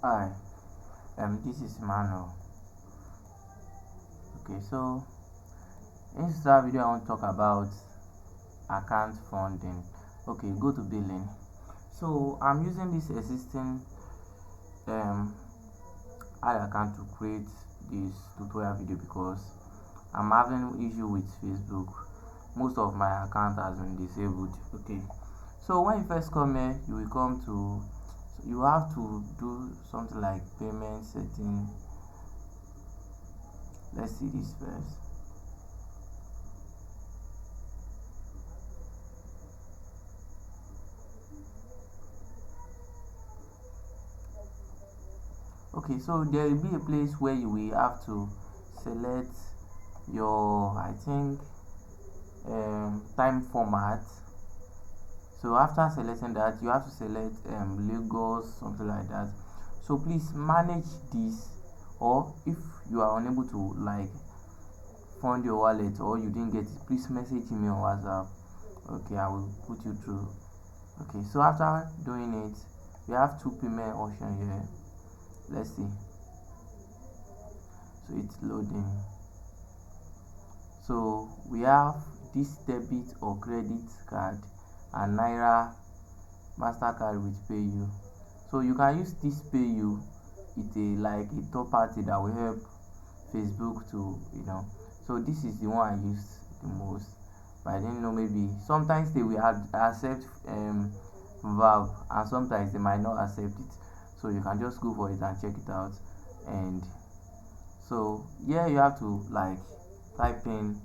Hi, this is Manuel. Okay, so in this video I want to talk about account funding. Okay, go to billing. So I'm using this existing um ad account to create this tutorial video because I'm having issue with Facebook. Most of my account has been disabled. Okay, so when you first come here, you will come to, you have to do something like payment setting. Let's see this first. Okay, so there will be a place where you will have to select your, I think, time format. So after selecting that, you have to select Lagos, something like that. So please manage this, or if you are unable to like fund your wallet or you didn't get it, please message me on WhatsApp. Okay, I will put you through. Okay, so after doing it, we have two payment options here. Let's see. So it's loading. So we have this debit or credit card and Naira MasterCard with PayU. So you can use this PayU. It's a like a third party that will help Facebook to So this is the one I use the most. But I didn't know, maybe sometimes they will accept Verve and sometimes they might not accept it. So you can just go for it and check it out. And so yeah, you have to like type in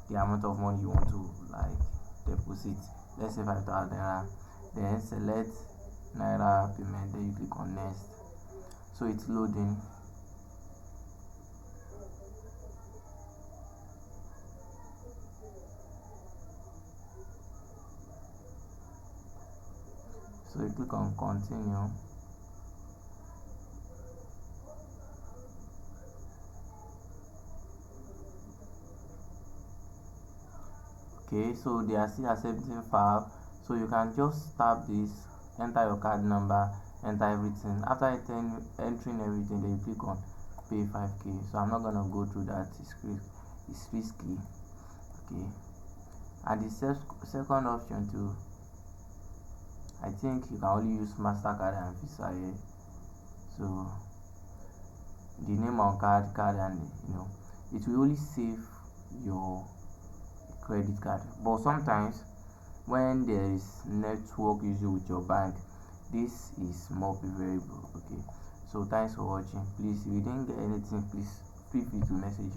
the amount of money you want to like deposit. Let's say 5,000 naira. Then select Naira payment. Then you click on next. So it's loading. So you click on continue. Okay, so they are still accepting file. So you can just tap this, enter your card number, enter everything. After entering everything, then you click on pay 5k. So I'm not gonna go through that. It's risky. Okay, and the second option too, I think you can only use MasterCard and Visa here. So the name on card, and it will only save your credit card. But sometimes when there is network issue with your bank, this is more preferable. Okay, so thanks for watching. Please, if you didn't get anything, please feel free to message